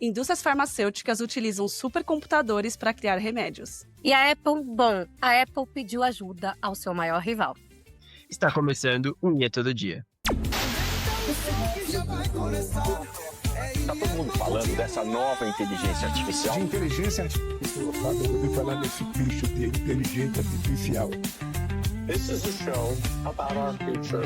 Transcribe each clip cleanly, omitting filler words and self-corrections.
Indústrias farmacêuticas utilizam supercomputadores para criar remédios. E a Apple pediu ajuda ao seu maior rival. Está começando o IA Todo Dia. Tá todo mundo falando dessa nova inteligência artificial. De inteligência artificial. Eu ouvi falar desse bicho de inteligência artificial. This is a show about our future.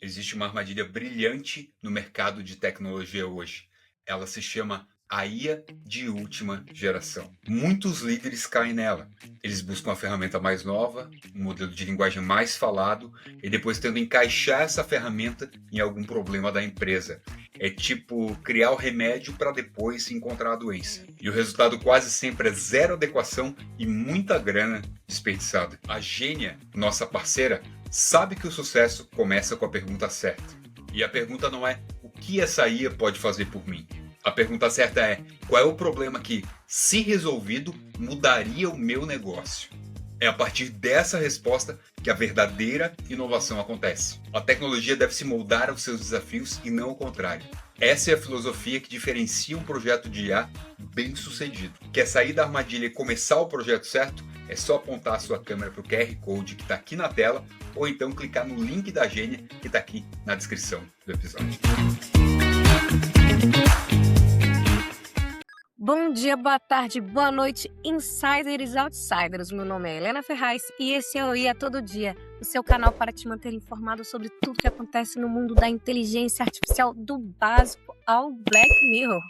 Existe uma armadilha brilhante no mercado de tecnologia hoje. Ela se chama a IA de última geração. Muitos líderes caem nela. Eles buscam a ferramenta mais nova, um modelo de linguagem mais falado e depois tentam encaixar essa ferramenta em algum problema da empresa. É tipo criar o remédio para depois encontrar a doença. E o resultado quase sempre é zero adequação e muita grana desperdiçada. A Gênia, nossa parceira, sabe que o sucesso começa com a pergunta certa. E a pergunta não é o que essa IA pode fazer por mim. A pergunta certa é qual é o problema que, se resolvido, mudaria o meu negócio. É a partir dessa resposta que a verdadeira inovação acontece. A tecnologia deve se moldar aos seus desafios e não o contrário. Essa é a filosofia que diferencia um projeto de IA bem-sucedido. Quer sair da armadilha e começar o projeto certo? É só apontar a sua câmera para o QR Code que está aqui na tela ou então clicar no link da Gênia que está aqui na descrição do episódio. Bom dia, boa tarde, boa noite, insiders e outsiders. Meu nome é Helena Ferraz e esse é o IA Todo Dia, o seu canal para te manter informado sobre tudo que acontece no mundo da inteligência artificial, do básico ao Black Mirror.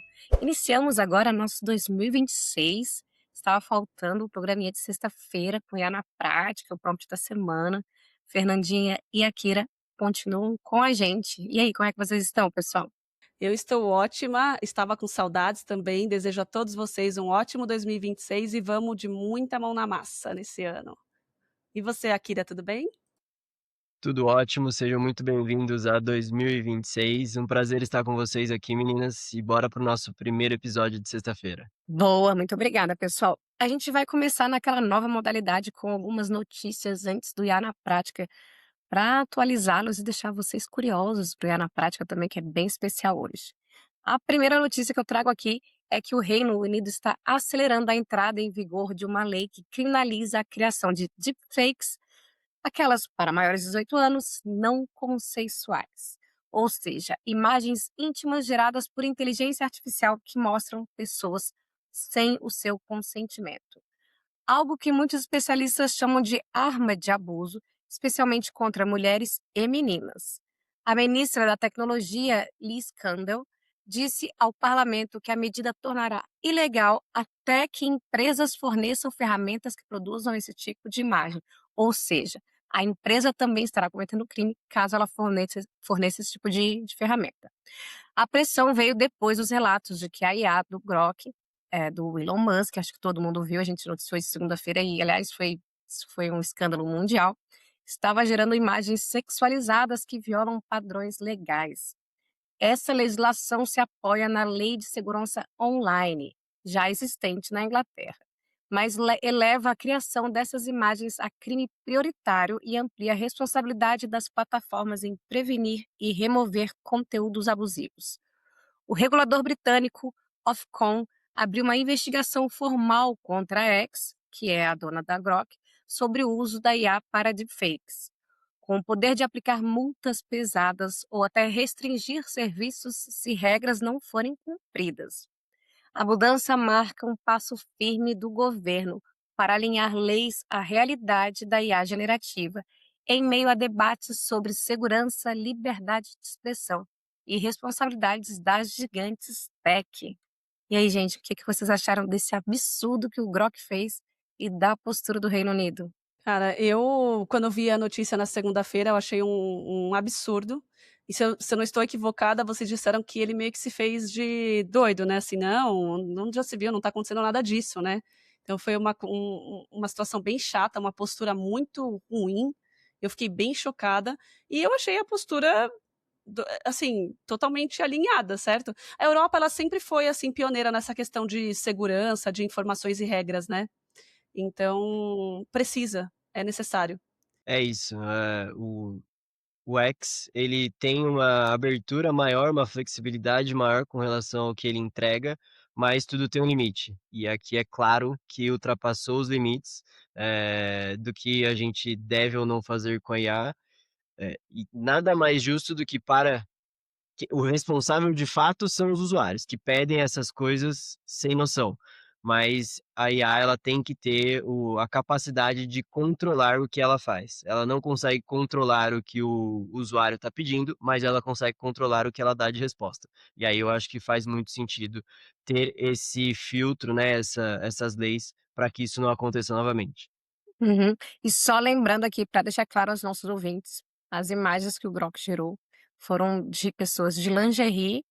Iniciamos agora nosso 2026, estava faltando o programinha de sexta-feira com IA na prática, o prompt da semana. Fernandinha e Akira continuam com a gente. E aí, como é que vocês estão, pessoal? Eu estou ótima, estava com saudades também, desejo a todos vocês um ótimo 2026 e vamos de muita mão na massa nesse ano. E você, Akira, tudo bem? Tudo ótimo, sejam muito bem-vindos a 2026. Um prazer estar com vocês aqui, meninas, e bora pro nosso primeiro episódio de sexta-feira. Boa, muito obrigada, pessoal. A gente vai começar naquela nova modalidade com algumas notícias antes do IA na prática, para atualizá-los e deixar vocês curiosos para o IA na prática também, que é bem especial hoje. A primeira notícia que eu trago aqui é que o Reino Unido está acelerando a entrada em vigor de uma lei que criminaliza a criação de deepfakes, aquelas para maiores de 18 anos, não consensuais. Ou seja, imagens íntimas geradas por inteligência artificial que mostram pessoas sem o seu consentimento. Algo que muitos especialistas chamam de arma de abuso, especialmente contra mulheres e meninas. A ministra da Tecnologia, Liz Kendall, disse ao parlamento que a medida tornará ilegal até que empresas forneçam ferramentas que produzam esse tipo de imagem. Ou seja, a empresa também estará cometendo crime caso ela forneça esse tipo de ferramenta. A pressão veio depois dos relatos de que a IA do Grok, do Elon Musk, acho que todo mundo viu, a gente noticiou isso segunda-feira e, aliás, isso foi um escândalo mundial, estava gerando imagens sexualizadas que violam padrões legais. Essa legislação se apoia na Lei de Segurança Online, já existente na Inglaterra, mas eleva a criação dessas imagens a crime prioritário e amplia a responsabilidade das plataformas em prevenir e remover conteúdos abusivos. O regulador britânico Ofcom abriu uma investigação formal contra a X, que é a dona da Grok, sobre o uso da IA para deepfakes, com o poder de aplicar multas pesadas ou até restringir serviços se regras não forem cumpridas. A mudança marca um passo firme do governo para alinhar leis à realidade da IA generativa, em meio a debates sobre segurança, liberdade de expressão e responsabilidades das gigantes tech. E aí, gente, o que vocês acharam desse absurdo que o Grok fez e da postura do Reino Unido? Cara, quando eu vi a notícia na segunda-feira, eu achei um absurdo. E se eu não estou equivocada, vocês disseram que ele meio que se fez de doido, né? Assim, não já se viu, não tá acontecendo nada disso, né? Então foi uma situação bem chata, uma postura muito ruim. Eu fiquei bem chocada. E eu achei a postura, assim, totalmente alinhada, certo? A Europa, ela sempre foi, assim, pioneira nessa questão de segurança, de informações e regras, né? Então, é necessário. É isso, o X, ele tem uma abertura maior, uma flexibilidade maior com relação ao que ele entrega, mas tudo tem um limite. E aqui é claro que ultrapassou os limites, do que a gente deve ou não fazer com a IA, e nada mais justo do que para o responsável de fato são os usuários, que pedem essas coisas sem noção. Mas a IA, ela tem que ter a capacidade de controlar o que ela faz. Ela não consegue controlar o que o usuário está pedindo, mas ela consegue controlar o que ela dá de resposta. E aí eu acho que faz muito sentido ter esse filtro, né, essas leis, para que isso não aconteça novamente. Uhum. E só lembrando aqui, para deixar claro aos nossos ouvintes, as imagens que o Grok gerou foram de pessoas de lingerie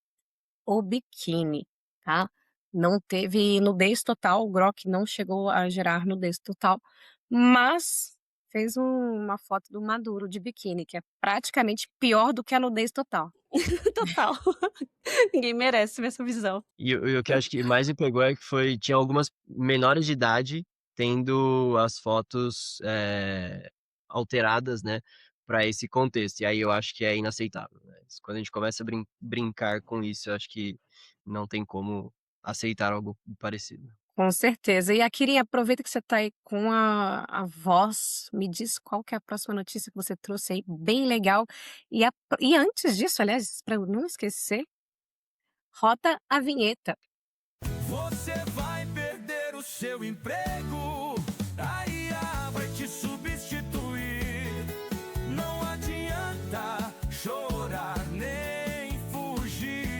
ou biquíni, tá? Não teve nudez total, o Grok não chegou a gerar nudez total, mas fez uma foto do Maduro de biquíni, que é praticamente pior do que a nudez total. Total. Ninguém merece ver essa visão. O que eu acho que mais me pegou é que tinha algumas menores de idade tendo as fotos, alteradas, né, para esse contexto, e aí eu acho que é inaceitável, né. Quando a gente começa a brincar com isso, eu acho que não tem como aceitar algo parecido. Com certeza. E a Kirin, aproveita que você está aí com a voz, me diz qual que é a próxima notícia que você trouxe aí, bem legal. E antes disso, aliás, para eu não esquecer, roda a vinheta. Você vai perder o seu emprego, a IA vai te substituir. Não adianta chorar nem fugir.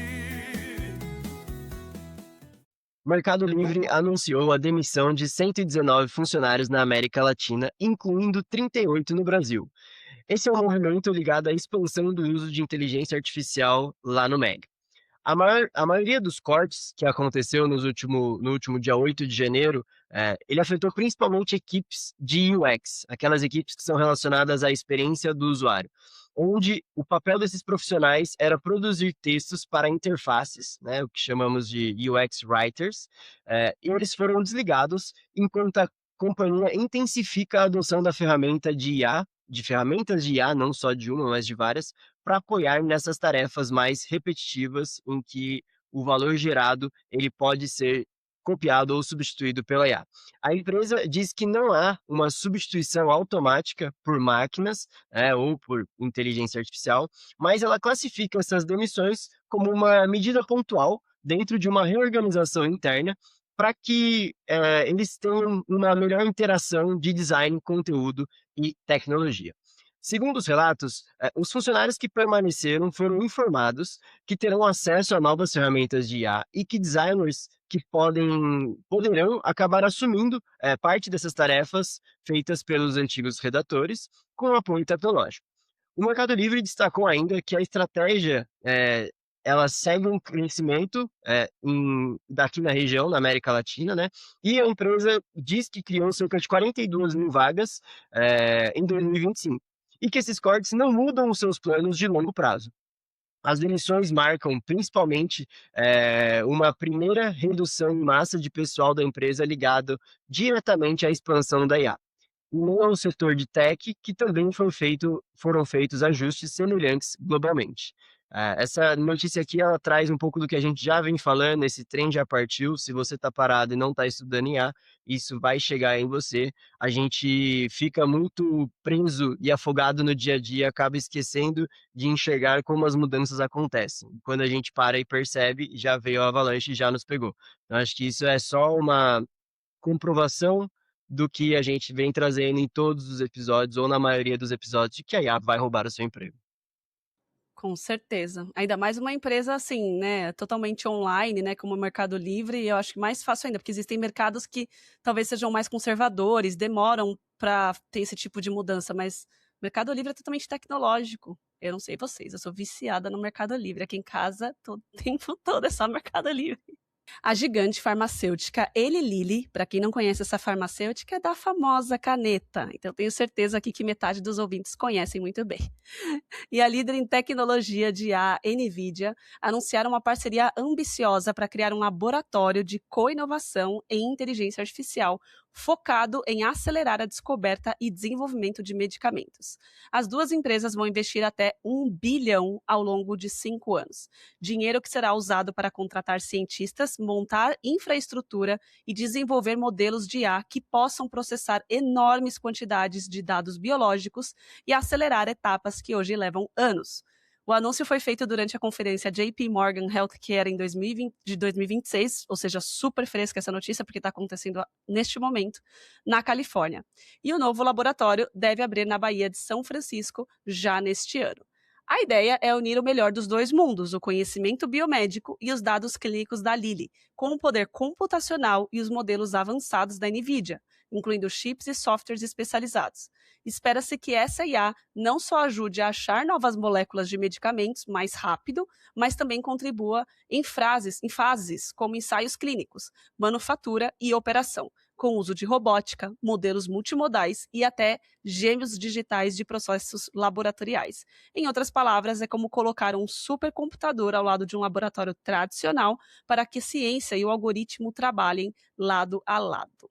O Mercado Livre anunciou a demissão de 119 funcionários na América Latina, incluindo 38 no Brasil. Esse é um movimento ligado à expansão do uso de inteligência artificial lá no MEG. A maioria dos cortes que aconteceu no último dia 8 de janeiro, ele afetou principalmente equipes de UX, aquelas equipes que são relacionadas à experiência do usuário, onde o papel desses profissionais era produzir textos para interfaces, né, o que chamamos de UX writers, e eles foram desligados enquanto a companhia intensifica a adoção da ferramenta de IA, de ferramentas de IA, não só de uma, mas de várias, para apoiar nessas tarefas mais repetitivas em que o valor gerado ele pode ser copiado ou substituído pela IA. A empresa diz que não há uma substituição automática por máquinas, ou por inteligência artificial, mas ela classifica essas demissões como uma medida pontual dentro de uma reorganização interna para que eles tenham uma melhor interação de design, conteúdo e tecnologia. Segundo os relatos, os funcionários que permaneceram foram informados que terão acesso a novas ferramentas de IA e que designers que poderão acabar assumindo parte dessas tarefas feitas pelos antigos redatores com apoio tecnológico. O Mercado Livre destacou ainda que a estratégia ela segue um crescimento daqui na região, na América Latina, né? E a empresa diz que criou cerca de 42 mil vagas em 2025 e que esses cortes não mudam os seus planos de longo prazo. As demissões marcam principalmente uma primeira redução em massa de pessoal da empresa ligado diretamente à expansão da IA. No setor de tech, que também foram feitos ajustes semelhantes globalmente. Essa notícia aqui ela traz um pouco do que a gente já vem falando, esse trem já partiu, se você está parado e não está estudando IA, isso vai chegar em você. A gente fica muito preso e afogado no dia a dia, acaba esquecendo de enxergar como as mudanças acontecem. Quando a gente para e percebe, já veio a avalanche e já nos pegou. Então, acho que isso é só uma comprovação do que a gente vem trazendo em todos os episódios, ou na maioria dos episódios, de que a IA vai roubar o seu emprego. Com certeza. Ainda mais uma empresa assim, né, totalmente online, né, como o Mercado Livre, e eu acho que mais fácil ainda, porque existem mercados que talvez sejam mais conservadores, demoram para ter esse tipo de mudança, mas o Mercado Livre é totalmente tecnológico. Eu não sei vocês, eu sou viciada no Mercado Livre. Aqui em casa, todo tempo todo é só Mercado Livre. A gigante farmacêutica Eli Lilly, para quem não conhece essa farmacêutica, é da famosa caneta. Então, tenho certeza aqui que metade dos ouvintes conhecem muito bem. E a líder em tecnologia de IA, NVIDIA, anunciaram uma parceria ambiciosa para criar um laboratório de co-inovação em inteligência artificial focado em acelerar a descoberta e desenvolvimento de medicamentos. As duas empresas vão investir até 1 bilhão ao longo de 5 anos. Dinheiro que será usado para contratar cientistas, montar infraestrutura e desenvolver modelos de IA que possam processar enormes quantidades de dados biológicos e acelerar etapas que hoje levam anos. O anúncio foi feito durante a conferência JP Morgan Healthcare de 2026, ou seja, super fresca essa notícia, porque está acontecendo neste momento, na Califórnia. E o novo laboratório deve abrir na Baía de São Francisco já neste ano. A ideia é unir o melhor dos dois mundos, o conhecimento biomédico e os dados clínicos da Lilly, com o poder computacional e os modelos avançados da NVIDIA, incluindo chips e softwares especializados. Espera-se que essa IA não só ajude a achar novas moléculas de medicamentos mais rápido, mas também contribua em fases como ensaios clínicos, manufatura e operação, com uso de robótica, modelos multimodais e até gêmeos digitais de processos laboratoriais. Em outras palavras, é como colocar um supercomputador ao lado de um laboratório tradicional para que a ciência e o algoritmo trabalhem lado a lado.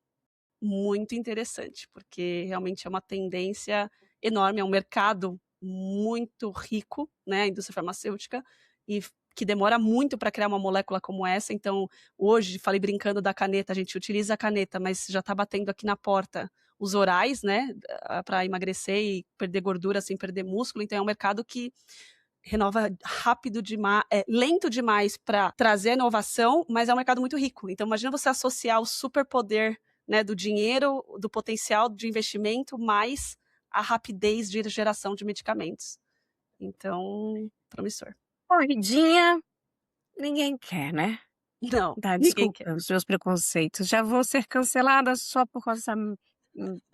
Muito interessante, porque realmente é uma tendência enorme, é um mercado muito rico, né, a indústria farmacêutica, e que demora muito para criar uma molécula como essa. Então, hoje, falei brincando da caneta, a gente utiliza a caneta, mas já está batendo aqui na porta os orais, né, para emagrecer e perder gordura sem perder músculo. Então, é um mercado que renova rápido demais, lento demais para trazer inovação, mas é um mercado muito rico. Então, imagina você associar o superpoder, né, do dinheiro, do potencial de investimento, mais a rapidez de geração de medicamentos. Então, promissor. Corridinha, ninguém quer, né? Não, Tá, ninguém quer. desculpa os meus preconceitos. Já vou ser cancelada só por causa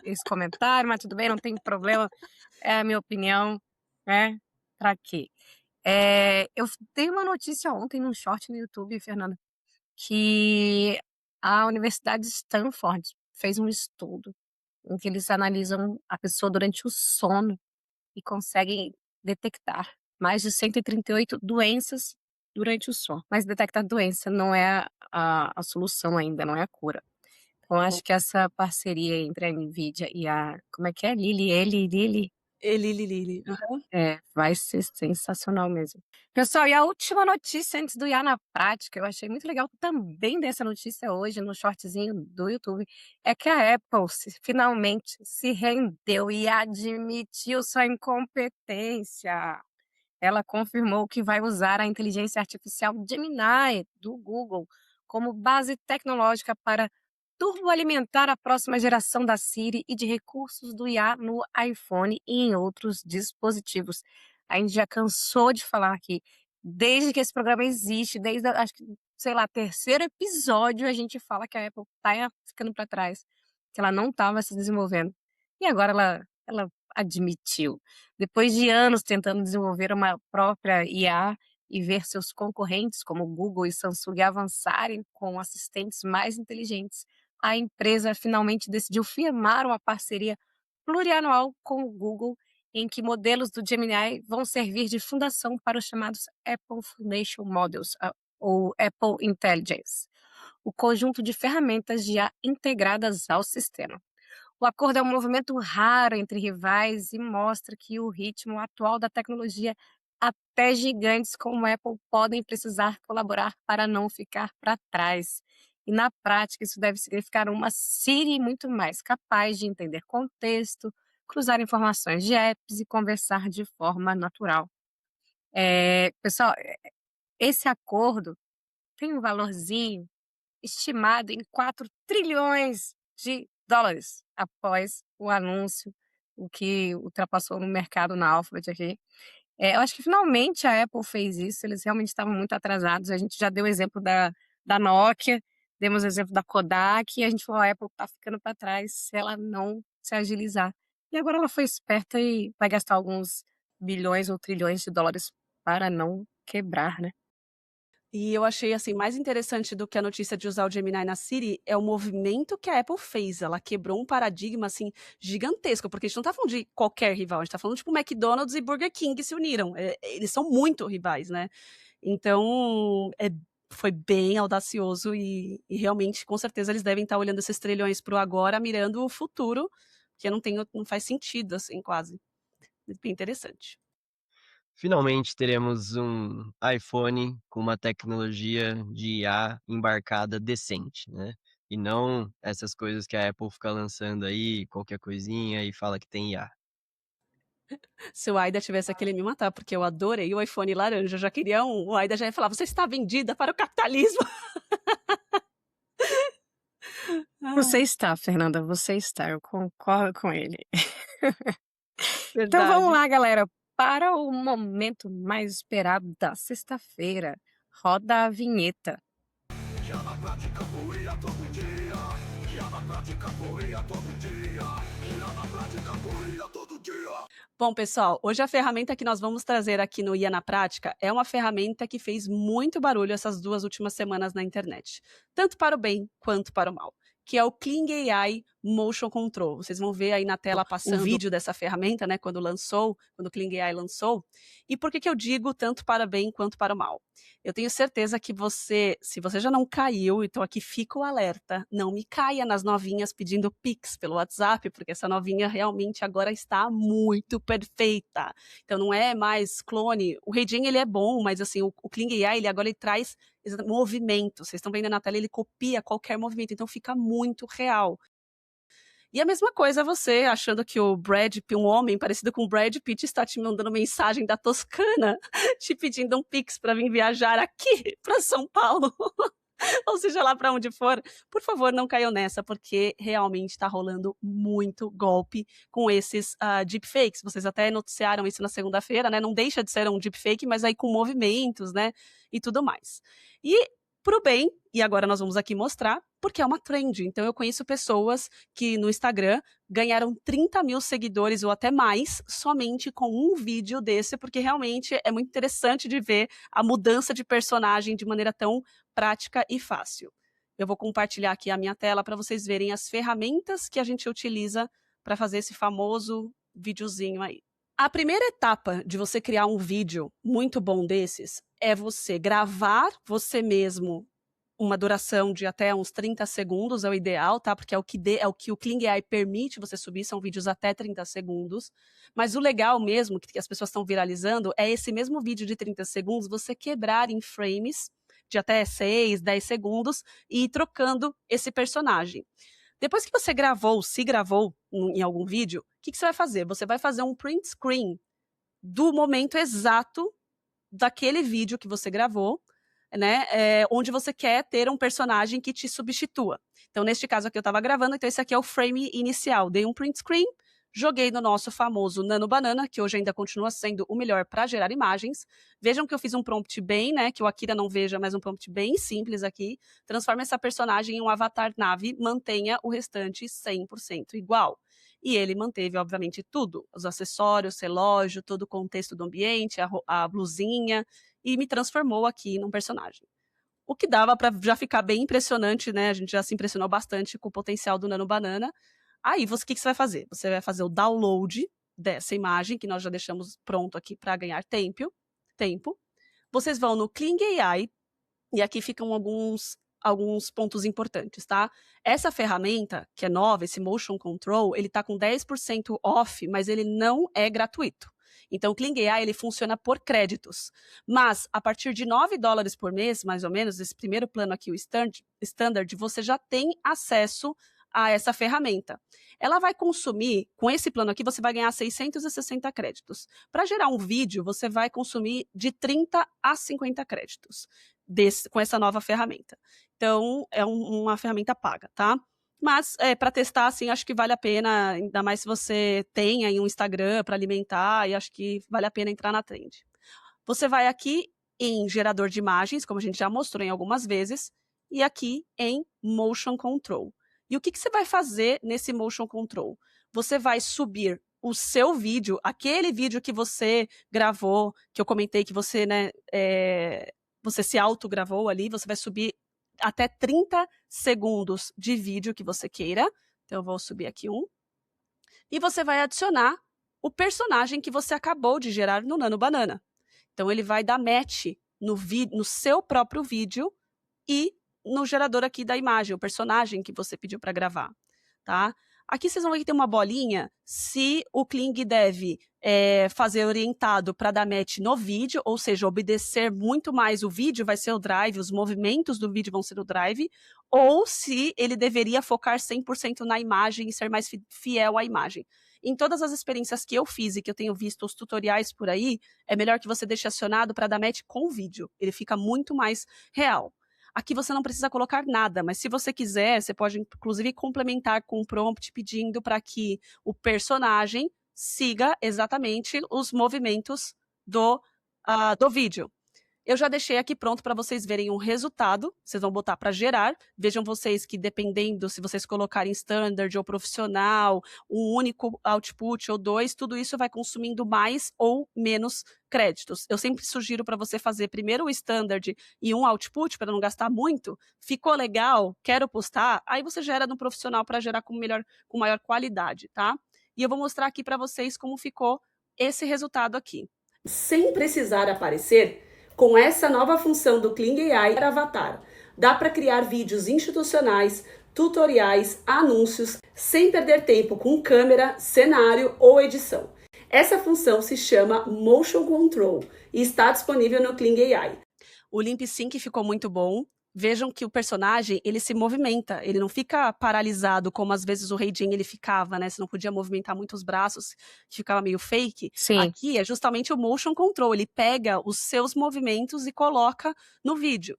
desse comentário, mas tudo bem, não tem problema. É a minha opinião, né? Pra quê? Eu dei uma notícia ontem num short no YouTube, Fernanda, que a Universidade de Stanford fez um estudo em que eles analisam a pessoa durante o sono e conseguem detectar mais de 138 doenças durante o sono. Mas detectar doença não é a solução ainda, não é a cura. Então, acho que essa parceria entre a NVIDIA e a... Como é que é? Lilly? Lili. Vai ser sensacional mesmo. Pessoal, e a última notícia antes do IA na prática, eu achei muito legal também dessa notícia hoje no shortzinho do YouTube, é que a Apple finalmente se rendeu e admitiu sua incompetência. Ela confirmou que vai usar a inteligência artificial Gemini do Google como base tecnológica para turboalimentar a próxima geração da Siri e de recursos do IA no iPhone e em outros dispositivos. A gente já cansou de falar aqui, desde que esse programa existe, desde, acho que, sei lá, terceiro episódio, a gente fala que a Apple está ficando para trás, que ela não estava se desenvolvendo. E agora ela admitiu. Depois de anos tentando desenvolver uma própria IA e ver seus concorrentes, como Google e Samsung, avançarem com assistentes mais inteligentes, a empresa finalmente decidiu firmar uma parceria plurianual com o Google, em que modelos do Gemini vão servir de fundação para os chamados Apple Foundation Models, ou Apple Intelligence, o conjunto de ferramentas de IA integradas ao sistema. O acordo é um movimento raro entre rivais e mostra que o ritmo atual da tecnologia, até gigantes como a Apple podem precisar colaborar para não ficar para trás. E na prática, isso deve significar uma Siri muito mais capaz de entender contexto, cruzar informações de apps e conversar de forma natural. Pessoal, esse acordo tem um valorzinho estimado em 4 trilhões de dólares após o anúncio, o que ultrapassou no mercado na Alphabet aqui. Eu acho que finalmente a Apple fez isso, eles realmente estavam muito atrasados. A gente já deu o exemplo da Nokia, demos o exemplo da Kodak, e a gente falou, a Apple está ficando para trás se ela não se agilizar. E agora ela foi esperta e vai gastar alguns bilhões ou trilhões de dólares para não quebrar, né? E eu achei, assim, mais interessante do que a notícia de usar o Gemini na Siri é o movimento que a Apple fez. Ela quebrou um paradigma, assim, gigantesco, porque a gente não tá falando de qualquer rival, a gente tá falando, tipo, McDonald's e Burger King se uniram. Eles são muito rivais, né? Então, foi bem audacioso e realmente, com certeza, eles devem estar olhando esses trilhões para o agora, mirando o futuro, porque não faz sentido, assim, quase. Bem interessante. Finalmente teremos um iPhone com uma tecnologia de IA embarcada decente, né? E não essas coisas que a Apple fica lançando aí, qualquer coisinha e fala que tem IA. Se o Aida tivesse aqui, ele ia me matar, porque eu adorei o iPhone laranja. Eu já queria um. O Aida já ia falar: você está vendida para o capitalismo. Você está, Fernanda, você está, eu concordo com ele. Então vamos Verdade. lá, galera, para o momento mais esperado da sexta-feira. Roda a vinheta. Bom, pessoal, hoje a ferramenta que nós vamos trazer aqui no IA na Prática é uma ferramenta que fez muito barulho essas 2 últimas semanas na internet, tanto para o bem quanto para o mal, que é o Kling AI Motion Control. Vocês vão ver aí na tela passando o vídeo dessa ferramenta, né, quando o Kling AI lançou. E por que eu digo tanto para o bem quanto para o mal? Eu tenho certeza que se você já não caiu, então aqui fica o alerta, não me caia nas novinhas pedindo Pix pelo WhatsApp, porque essa novinha realmente agora está muito perfeita. Então não é mais clone. O Heijin, ele é bom, mas assim, o Kling AI, ele traz movimento. Vocês estão vendo na tela, ele copia qualquer movimento, então fica muito real. E a mesma coisa você achando que um homem parecido com o Brad Pitt está te mandando mensagem da Toscana, te pedindo um Pix para vir viajar aqui para São Paulo, ou seja lá para onde for. Por favor, não caiam nessa, porque realmente está rolando muito golpe com esses deepfakes. Vocês até noticiaram isso na segunda-feira, né? Não deixa de ser um deepfake, mas aí com movimentos, né? E tudo mais. E pro bem, e agora nós vamos aqui mostrar, porque é uma trend. Então eu conheço pessoas que no Instagram ganharam 30 mil seguidores ou até mais somente com um vídeo desse, porque realmente é muito interessante de ver a mudança de personagem de maneira tão prática e fácil. Eu vou compartilhar aqui a minha tela para vocês verem as ferramentas que a gente utiliza para fazer esse famoso videozinho aí. A primeira etapa de você criar um vídeo muito bom desses é você gravar você mesmo uma duração de até uns 30 segundos, é o ideal, tá? Porque é o que o Kling AI permite você subir, são vídeos até 30 segundos. Mas o legal mesmo, que as pessoas estão viralizando, é esse mesmo vídeo de 30 segundos, você quebrar em frames de até 6, 10 segundos e ir trocando esse personagem. Depois que você se gravou em algum vídeo, o que você vai fazer? Você vai fazer um print screen do momento exato daquele vídeo que você gravou, né, onde você quer ter um personagem que te substitua. Então, neste caso aqui, eu estava gravando, então esse aqui é o frame inicial. Dei um print screen, joguei no nosso famoso Nano Banana, que hoje ainda continua sendo o melhor para gerar imagens. Vejam que eu fiz um prompt bem, né, que o Akira não veja, mas um prompt bem simples aqui. Transforma essa personagem em um avatar nave, mantenha o restante 100% igual. E ele manteve, obviamente, tudo. Os acessórios, relógio, todo o contexto do ambiente, a blusinha, e me transformou aqui num personagem. O que dava para já ficar bem impressionante, né? A gente já se impressionou bastante com o potencial do Nano Banana. Aí, o que você vai fazer? Você vai fazer o download dessa imagem, que nós já deixamos pronto aqui para ganhar tempo. Vocês vão no Kling AI, e aqui ficam alguns pontos importantes, tá? Essa ferramenta, que é nova, esse Motion Control, ele tá com 10% off, mas ele não é gratuito. Então, o Kling AI, ele funciona por créditos. Mas, a partir de $9 por mês, mais ou menos, esse primeiro plano aqui, o Standard, você já tem acesso a essa ferramenta. Ela vai consumir, com esse plano aqui, você vai ganhar 660 créditos. Para gerar um vídeo, você vai consumir de 30 a 50 créditos com essa nova ferramenta. Então, é uma ferramenta paga, tá? Mas, para testar, assim, acho que vale a pena, ainda mais se você tem aí um Instagram para alimentar, e acho que vale a pena entrar na trend. Você vai aqui em gerador de imagens, como a gente já mostrou em algumas vezes, e aqui em Motion Control. E o que você vai fazer nesse Motion Control? Você vai subir o seu vídeo, aquele vídeo que você gravou, que eu comentei que você, né, você se autogravou ali, você vai subir até 30 segundos de vídeo que você queira. Então, eu vou subir aqui um. E você vai adicionar o personagem que você acabou de gerar no Nano Banana. Então, ele vai dar match no seu próprio vídeo e no gerador aqui da imagem, o personagem que você pediu para gravar, tá? Aqui vocês vão ver que tem uma bolinha, se o Kling deve fazer orientado para dar match no vídeo, ou seja, obedecer muito mais o vídeo, vai ser o drive, os movimentos do vídeo vão ser o drive, ou se ele deveria focar 100% na imagem e ser mais fiel à imagem. Em todas as experiências que eu fiz e que eu tenho visto os tutoriais por aí, é melhor que você deixe acionado para dar match com o vídeo, ele fica muito mais real. Aqui você não precisa colocar nada, mas se você quiser, você pode inclusive complementar com um prompt pedindo para que o personagem siga exatamente os movimentos do vídeo. Eu já deixei aqui pronto para vocês verem um resultado, vocês vão botar para gerar, vejam vocês que dependendo se vocês colocarem standard ou profissional, um único output ou dois, tudo isso vai consumindo mais ou menos créditos. Eu sempre sugiro para você fazer primeiro o standard e um output para não gastar muito, ficou legal, quero postar, aí você gera no profissional para gerar com maior qualidade, tá? E eu vou mostrar aqui para vocês como ficou esse resultado aqui. Sem precisar aparecer, com essa nova função do Kling AI para Avatar, dá para criar vídeos institucionais, tutoriais, anúncios, sem perder tempo com câmera, cenário ou edição. Essa função se chama Motion Control e está disponível no Kling AI. O Limp Sync ficou muito bom. Vejam que o personagem, ele se movimenta, ele não fica paralisado como às vezes o Rei Jin ele ficava, né? Você não podia movimentar muito os braços, que ficava meio fake. Sim. Aqui é justamente o motion control, ele pega os seus movimentos e coloca no vídeo.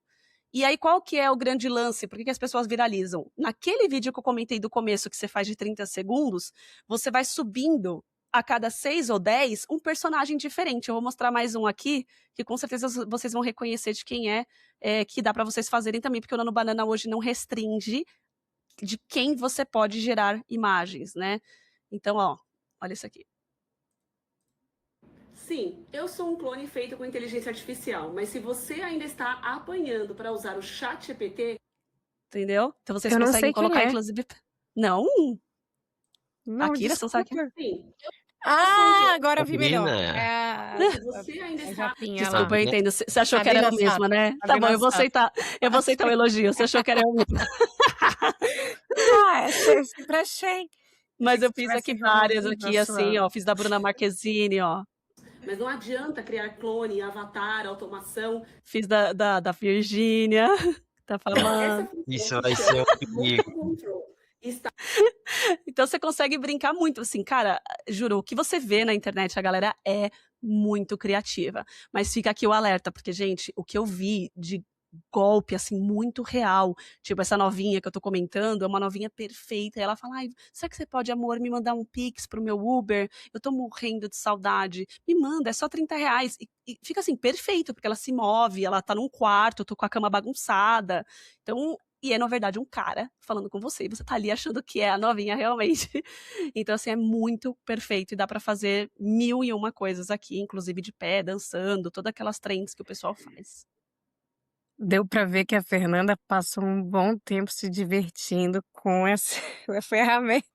E aí qual que é o grande lance? Por que as pessoas viralizam? Naquele vídeo que eu comentei do começo, que você faz de 30 segundos, você vai subindo a cada 6 ou 10, um personagem diferente. Eu vou mostrar mais um aqui, que com certeza vocês vão reconhecer de quem que dá para vocês fazerem também, porque o Nano Banana hoje não restringe de quem você pode gerar imagens, né? Então, ó, olha isso aqui. Sim, eu sou um clone feito com inteligência artificial, mas se você ainda está apanhando para usar o ChatGPT, entendeu? Então vocês Eu não conseguem sei quem colocar, é. inclusive... Não? Não, Akira, você não sabe desculpa. quem? Sim. Agora eu vi melhor. Sabrina. É Se você ainda a está... Japinha lá. Desculpa, eu entendo. Você achou que era Sabrina eu mesma, Sato. né? Tá bom, Sabrina eu vou Sato. aceitar o elogio. Você achou que era eu mesma. Eu sempre achei. Mas Achei eu que fiz tivesse aqui várias realmente aqui, a assim, sua... ó. Fiz da Bruna Marquezine, ó. Mas não adianta criar clone, avatar, automação. Fiz da Virgínia, tá falando. Isso vai ser um perigo. Então você consegue brincar muito, assim, cara, juro, o que você vê na internet, a galera é muito criativa. Mas fica aqui o alerta, porque, gente, o que eu vi de golpe, assim, muito real, tipo essa novinha que eu tô comentando, é uma novinha perfeita, e ela fala, ai, será que você pode, amor, me mandar um Pix pro meu Uber? Eu tô morrendo de saudade. Me manda, é só R$30. E fica assim, perfeito, porque ela se move, ela tá num quarto, eu tô com a cama bagunçada. Então, e é, na verdade, um cara falando com você, e você tá ali achando que é a novinha realmente. Então, assim, é muito perfeito, e dá pra fazer 1001 coisas aqui, inclusive de pé, dançando, todas aquelas trends que o pessoal faz. Deu pra ver que a Fernanda passou um bom tempo se divertindo com essa ferramenta.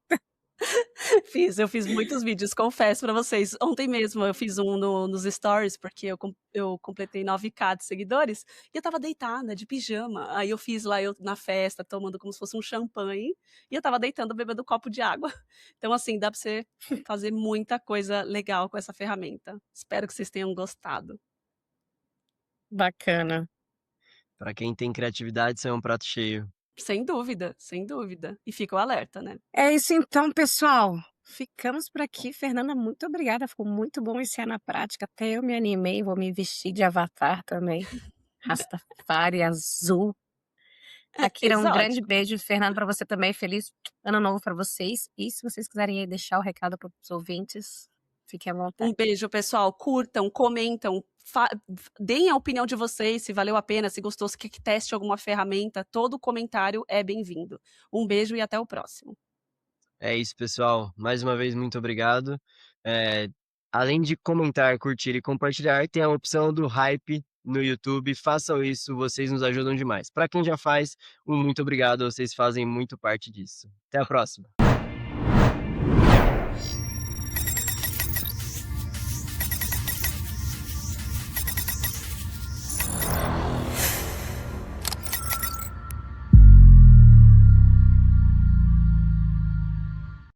Eu fiz muitos vídeos, confesso pra vocês. Ontem mesmo eu fiz um nos stories, porque eu completei 9K de seguidores, e eu tava deitada, de pijama. Aí eu fiz lá, eu na festa, tomando como se fosse um champanhe, e eu tava deitando, bebendo um copo de água. Então, assim, dá pra você fazer muita coisa legal com essa ferramenta. Espero que vocês tenham gostado. Bacana. Para quem tem criatividade, isso é um prato cheio. Sem dúvida, sem dúvida. E fica o alerta, né? É isso então, pessoal. Ficamos por aqui. Fernanda, muito obrigada. Ficou muito bom esse na prática. Até eu me animei, vou me vestir de avatar também. Rastafari azul. Akira, um grande Exótico. beijo. Fernanda, para você também. Feliz ano novo para vocês. E se vocês quiserem aí deixar o recado para os ouvintes, fiquem à vontade. Um beijo, pessoal. Curtam, comentam, deem a opinião de vocês, se valeu a pena, se gostou, se quer que teste alguma ferramenta. Todo comentário é bem-vindo. Um beijo e até o próximo. É isso, pessoal. Mais uma vez, muito obrigado. Além de comentar, curtir e compartilhar, tem a opção do Hype no YouTube. Façam isso, vocês nos ajudam demais. Para quem já faz, um muito obrigado, vocês fazem muito parte disso. Até a próxima.